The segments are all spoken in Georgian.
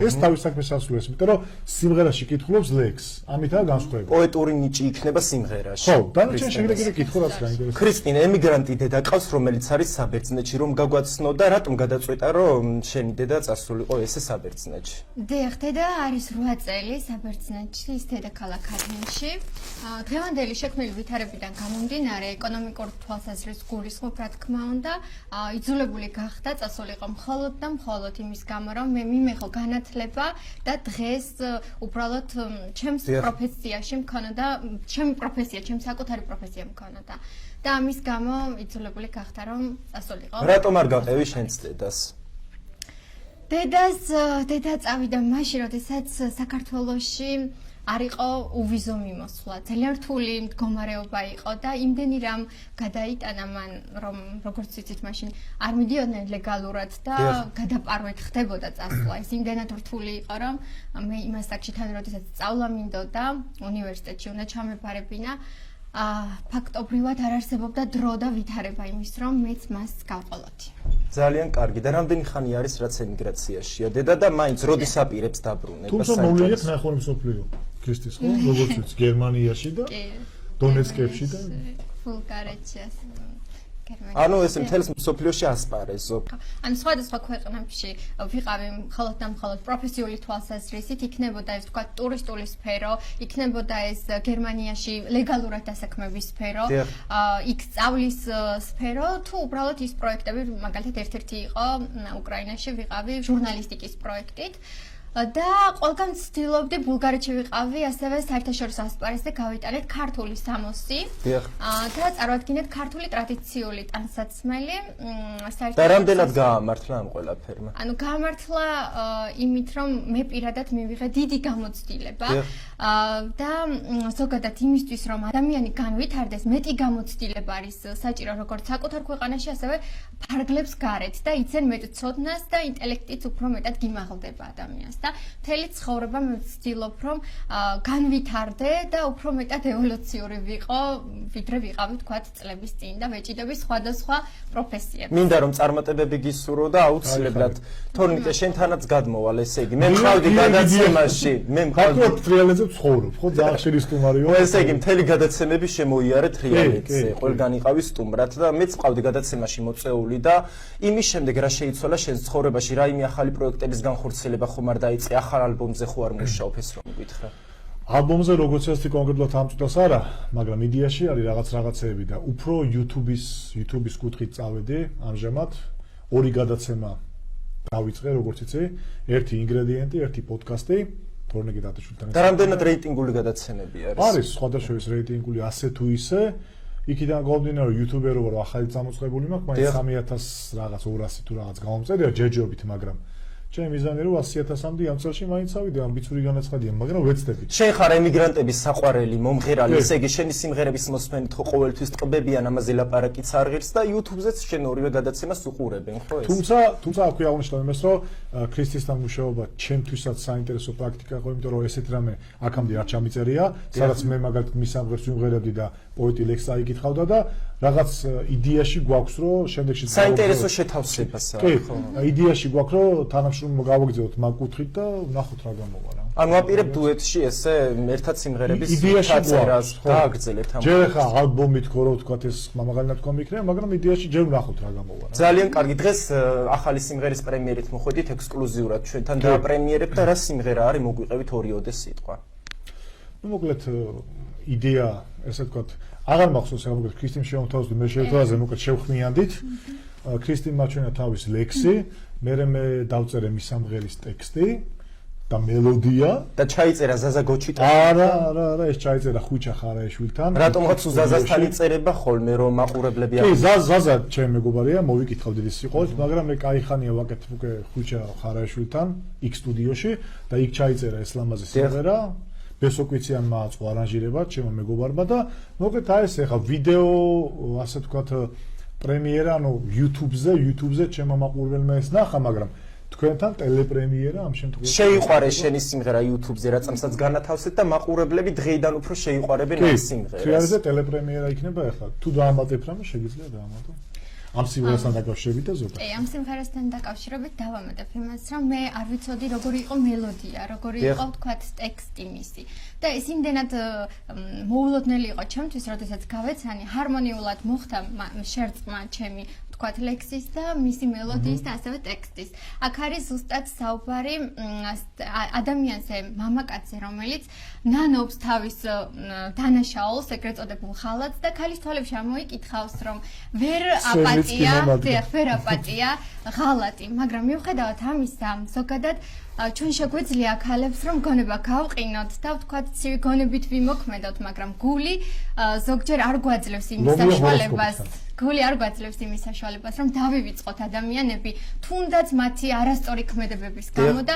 ეს თავის საქმეს ასრულებს, იმიტომ რომ სიმღერაში კითხულობს ლექს. ამითაა განსხვავება. პოეტური ნიჭი იქნება სიმღერაში. ხო, დანარჩენ შეგიძლია კიდე კითხო რაც გაინტერესებს. ქრისტინ, ემიგრანტი დედა ყავს, რომელიც არის საბერძნეთში, რომ გაგვაცნო და რატომ გადაწყვეტა, რომ შენი დედა წასულიყო ესე საბერძნეთში? დიახ, დედა არის 8 წელი საბერძნეთში, ის დედაქალაქ ათენში. დღევანდელი შექმნილი ვითარებიდან გამომდინარე, ეკონომიკურ თვალსაზრისით გულისხმობ, რა თქმა უნდა, იძულებული გახდა წასულიყო მხოლოდ და მხოლოდ იმის გამო, რომ მე მიმეხო განათლება და დღეს უბრალოდ ჩემს პროფესიაში მქონოდა, ჩემი პროფესია, ჩემს საკუთარი პროფესია მქონოდა. და ამის გამო იძულებული გახდა, რომ წასულიყო. რატომ არ გაყევი შენს დედას? დედა წავიდა მაშინ, როდესაც საქართველოში არ იყო უვიზო მიმოსვლა. ძალიან რთული მდგომარეობა იყო და იმდენი რამ გადაიტანა მან, რომ როგორც ვიცით, მაშინ არ მიდიოდნენ ლეგალურად და გადაპარვეთ ხდებოდა წასვლა. ეს იმდენად რთული იყო, რომ მე იმას საკში თან, როდესაც სწავლა მინდოდა უნივერსიტეტში უნდა ჩამეფარებინა, ფაქტობრივად არ არსებობდა დრო და ვითარება იმის, რომ მეც მას გავყოლოდი. ძალიან კარგი. და რამდენი ხანი არის რაც ემიგრაციაშია დედა და მაინც როდის აპირებს დაბრუნება? თუმცა მოვლენით ნახევარი მსოფლიო ქრისტეს ხო? როგორც ვიცი, გერმანიაში და დონეცკებში და ბულგარეთში ანუ ეს მთელს მსოფლიოში ასპარეზო. ანუ სხვადასხვა ქვეყნებში ვიყავი მხოლოდ და მხოლოდ პროფესიული თვალსაზრისით, იქნებოდა ეს თქვა ტურისტული სფერო, იქნებოდა ეს გერმანიაში ლეგალურად დასაქმების სფერო, იქ სწავლის სფერო, თუ უბრალოდ ის პროექტები, მაგალითად ერთ-ერთი იყო უკრაინაში ვიყავი ჟურნალისტიკის პროექტით. და ყველგან ვცდილობდი ბულგარეთში ვიყავი, ასევე საერთაშორისო ასპარეზზე გავიტანეთ ქართული სამოსი და წარვადგინეთ ქართული ტრადიციული ტანსაცმელი. და რამდენად გაამართლა ამ ყველაფერმა? ანუ გაამართლა იმით, რომ მე პირადად მივიღე დიდი გამოცდილება და ზოგადად იმისთვის, რომ ადამიანი განვითარდეს, მეტი გამოცდილება არის საჭირო როგორც საკუთარ ქვეყანაში, ასევე ფარგლებს გარეთ და იცენ მეტ ცოდნას და ინტელექტიც უფრო მეტად გიმაღლდება ადამიანს. და მთელი ცხოვრება მე ვცდილობ, რომ განვითარდე და უფრო მეტად ევოლუციური ვიყო, ვიდრე ვიყავი თქვათ წლების წინ და ვეჭიდები სხვადასხვა პროფესიებს. მინდა რომ წარმატებები გისურვო და აუცილებლად თორნიკე შენთანაც გადმოვალ, ესე იგი მე მყავდი გადაცემაში, მე მყავდი ტრიალეთზე ვცხოვრობ, ხო ძალიან ხშირი სტუმარიო. ესე იგი მთელი გადაცემები შემოიარე ტრიალეთზე, ყველგან იყავი სტუმრად და მეც მყავდი გადაცემაში მოწეული და იმის შემდეგ რა შეიცვალა შენს ცხოვრებაში, რაიმე ახალი პროექტების განხორციელება ხომ არ დაიწყე, ახალ ალბომზე ხო არ მუშაობ, ეს რომ გითხრა? ალბომზე როგორც ასეთი კონკრეტულად ამ წუთას არა, მაგრამ იდეაში არის რაღაცეები და უფრო YouTube-ის კუთხით წავედი ამჟამად ორი გადაცემა დავიწყე, როგორც იცი, ერთი ინგრედიენტი, ერთი პოდკასტი, თორნიკე დათაშვილთან. და რამდენად რეიტინგული გადაცემები არის? არის სხვადასხვა რეიტინგული ასე თუ ისე. იქიდან გამომდინარე რომ YouTube-ერი ვარ, ახალი წამოწყებული მაქვს, მაინც 3000 რაღაც 200 თუ რაღაც გამომწერია ჯერჯერობით, მაგრამ ჩემი მიზანი რომ 100.000-მდე ამ წელში მაინც ავიდე, ამბიციური განაცხადია, მაგრამ ვეცდები. შენ ხარ ემიგრანტების საყვარელი, მომღერალი, ესე იგი შენი სიმღერების მოსმენით ხო ყოველთვის ტყბებიან, ამაზე ლაპარაკიც არ ღირს და YouTube-ზეც შენ ორივე გადაცემას უყურებენ, ხო ეს? თუმცა აქვე აღნიშნავ იმას, რომ ქრისტესთან მუშაობა ჩემთვისაც საინტერესო პრაქტიკა იყო, იმიტომ რომ ესეთ რამე აქამდე არ ჩამიწერია, სადაც მე მაგალითად მის სამღერს ვიმღერებდი და პოეტი ლექსს აიკითხავდა და რაღაც იდეაში გვაქვს, რომ შემდეგში საინტერესო შეთავსებასაა, ხო? იდეაში გვაქვს, რომ თანამშრომლობა გავაგრძელოთ მაგ კუთხით და ვნახოთ რა გამოვა რა. ანუ აპირებ დუეტში ესე ერთად სიმღერების დაწერას დააგრძელებთ ამ. ჯერ ხა ალბომი თქო რომ თქვა ეს მამაღალი ნათქვამი იქნება, მაგრამ იდეაში ჯერ ვნახოთ რა გამოვა რა. ძალიან კარგი. დღეს ახალი სიმღერის პრემიერით მოხვედით ექსკლუზიურად ჩვენთან დააპრემიერებთ და რა სიმღერა არის მოგვიყევით ორიოდე სიტყვა. ნუ მოკლედ იდეა ესე თქვა აღარ მახსოვს რა მოკლედ ქრისტიმ შემოთავაზდა მე შეთავაზე მოკლედ შევხმიანდით. ქრისტიმ მაჩვენა თავის ლექსი, მე დავწერე მის სამღერის ტექსტი და მელოდია და ჩაიწერა ზაზა გოჩიტა. არა, ეს ჩაიწერა ხუჩა ხარაეშვილთან. რატომღაც ზაზასთან იწერება ხოლმე რომ მაყურებლები კი, ზაზა ჩემი მეგობარია, მოვიკითხავდი ის სიყოს, მაგრამ მე კაი ხანია ვაკეთებ უკვე ხუჩა ხარაეშვილთან იქ სტუდიოში და იქ ჩაიწერა ეს ლამაზი სიმღერა. ბესოკვიციანმა აწყო არანჟირება ჩემო მეგობარმა და მოკლედ აი ეს ახლა ვიდეო ასე ვთქვათ პრემიერა, ანუ YouTube-ზე ჩემო მაყურებელმა ეს ნახა, მაგრამ თქვენთან ტელეპრემიერა ამ შემთხვევაში შეიყვარეს შენი სიმღერა YouTube-ზე, რაცამსაც განათავსეთ და მაყურებლები დღეიდან უფრო შეიყვარებენ ამ სიმღერას. თრიალზე ტელეპრემიერა იქნება ახლა. თუ დაამატებ რამე, შეგიძლია დაამატო. ამ სიმღერასთან დაკავშირებით და ზოგადად. ამ სიმღერასთან დაკავშირებით დავამატებ იმას, რომ მე არ ვიცოდი როგორი იყო მელოდია, როგორი იყო თქვათ ტექსტი მისი. და ეს იმდენად მოულოდნელი იყო ჩემთვის, როდესაც გავეცანი, ჰარმონიულად მოხდა შერწყმა ჩემი თქვათ ლექსის და მისი მელოდიის და ასევე ტექსტის. აქ არის ზუსტად საუბარი ადამიანზე, მამაკაცზე, რომელიც ნანობს თავის დანაშაულს, ეგრეთ წოდებულ ხალათს და ქალის თვალებში ამოიკითხავს, რომ ვერ აპატია ღალატი, მაგრამ მიუხედავად ამისა, ზოგადად ჩვენ შეგვიძლია ქალებს რომ გონება გავყინოთ და ვთქვათ ცივი გონებით ვიმოქმედოთ, მაგრამ გული ზოგჯერ არ გვაძლევს იმის საშუალებას. გული არ გვაძლევს იმის საშუალებას, რომ დავივიწყოთ ადამიანები, თუნდაც მათი არასწორი ქმედებების გამო და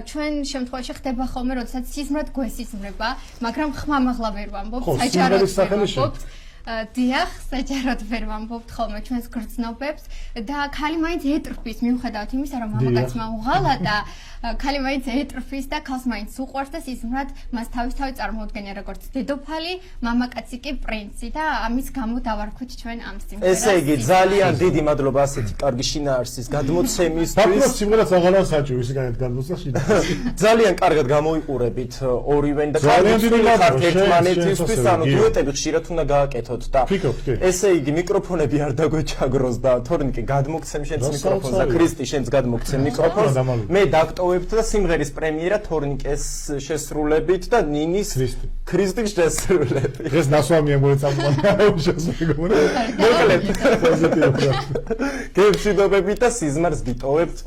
ჩვენ შემთხვევაში ხდება ხოლმე, როდესაც სიზმრად გვესიზმრება, მაგრამ ხმამაღლა ვერ ვამბობთ, საჯაროდ ვერ ვამბობთ. დიახ, საჯაროდ ვერ ვამბობთ ხოლმე ჩვენს გრძნობებს და ქალი მაინც ეტრფის, მიუხედავად იმისა, რომ მამაკაცმა უღალატა, ქალი მაინც ეტრფის და ქალს მაინც უყვარს და სიზმრად მას თავისთავად წარმოუდგენია როგორც დედოფალი, მამაკაცი კი პრინცი და ამის გამო დავარქვით ჩვენ ამ სიმღერას. ესე იგი, ძალიან დიდი მადლობა ასეთი კარგი შინაარსის გადმოცემისთვის. ბაქოს სიმღერას აღარა საჭირო ისე გადმოცდა შინაარსი. ძალიან კარგად გამოიყურებით ორივენ და კარგი ხართ ერთმანეთისთვის, ანუ დუეტები ხშირად უნდა გააკეთოთ. და ესე იგი მიკროფონები არ დაგვეჩაგროს და თორნიკე გადმოგცემ შენს მიკროფონს და ქრისტი შენს გადმოგცემ მიკროფონს მე დაქტოვებთ და სიმღერის პრემიერა თორნიკეს შესრულებით და ნინის ქრისტის შესრულებით დღეს ნასვამია მოეწამყვანია შესრულებული მოკლედ გემშვიდობებით და სიზმარს გიტოვებთ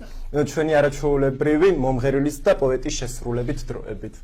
ჩვენი არაჩვეულებრივი მომღერლის და პოეტის შესრულებით დროებით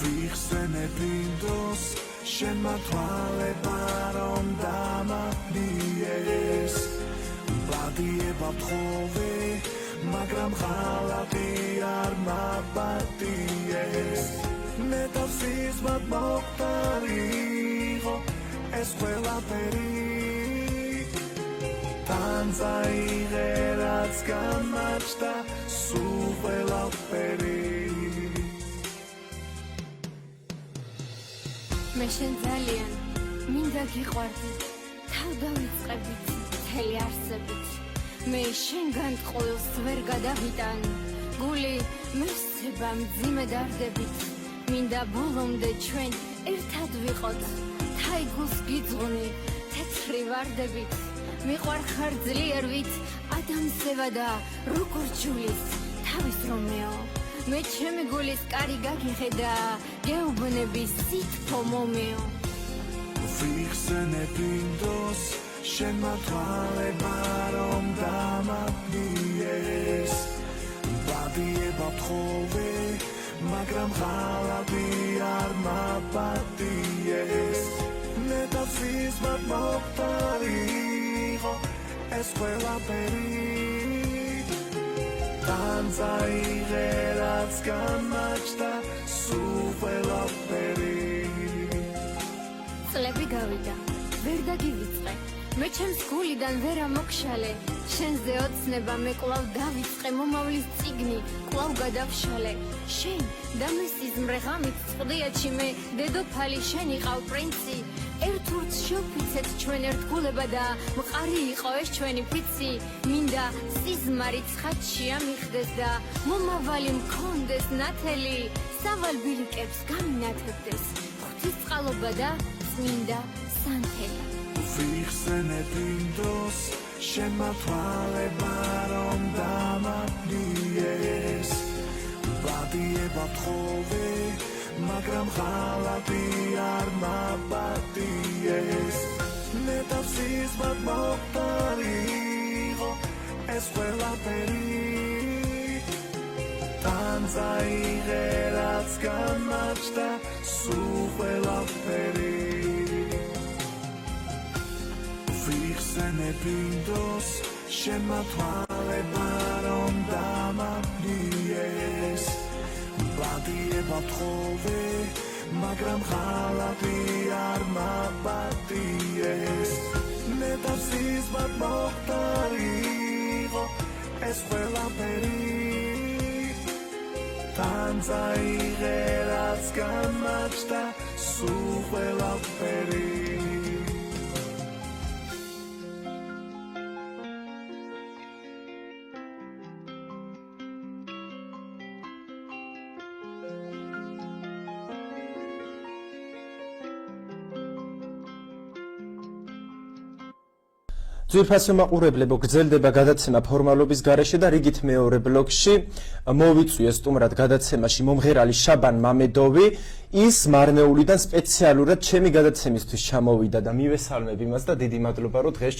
Vixenebindos, shen matwale barom damaplies. Badie batkhove, magram khalati armabaties. Metafsis bat moktariho, esquela peri. Tanzai gerats gamachta, suvela peri. მე შენ ძალიან მინდა გიყვარდი თავ დავიწყებით მთელი არსებით მე შენგან ყოველს ვერ გადავიტან გული მისცება მძიმე დარდებით მინდა ბოლომდე ჩვენ ერთად ვიყოთ თაიგულს გიძღვნი თეთრი ვარდებით მიყვარ ხარ ძლიერვით ადამსევა და როგორ ჯულის თავის რომეო მე ჩემი გულის კარი გაგიხედა გეუბნები სითფო მომეო Vixenebindos, shen matwale barom damaplies. Badie batkhove, magram khalati armabaties. Metafis bat moktariho, esquela peri. Tanzai gerats gamachta, suvela peri. წლები გავიდა ვერ დაგივიწყე მე ჩემს გულიდან ვერ ამოგშალე შენზე ოცნება მე კვლავ დავიწყე მომავლის წიგნი კვლავ გადავშალე შენ და მე სიზმრე ღამით წყდიაჩი მე დედოფალი შენ იყავ პრინცი ერთ ურთს შევფიცეთ ჩვენ ერთგულება და მყარი იყო ეს ჩვენი ფიცი მინდა სიზმარი ცხადში ამიხდეს და მომავალი მქონდეს ნათელი სავალ ბილიკებს გამინათებდეს ღვთის წყალობა და წმინდა სანთელი Vixenebindos, shen matwale barom damaplies. Badie batkhove, magram khalati armabaties. Metafsis bat moktariho, esquela peri. Tanzai gerats gamachta, suvela peri. სენებინდოს შენმა თვალებმა რომ დამაბლიეს ბადიება თხოვე მაგრამ ხალათი არ მაბადიეს ნეტავსის ბად მოხდარიყო ეს ყველაფერი თან წაიღე რაც გამაჩნდა სულ ყველაფერი ძვირფასო მაყურებლებო, გრძელდება გადაცემა ფორმალობის გარეშე და რიგით მეორე ბლოკში მოვიწვიე სტუმრად გადაცემაში მომღერალი შაბან მამედოვი. ის მარნეულიდან სპეციალურად ჩემი გადაცემისთვის ჩამოვიდა და მივესალმებ იმას და დიდი მადლობა რომ დღეს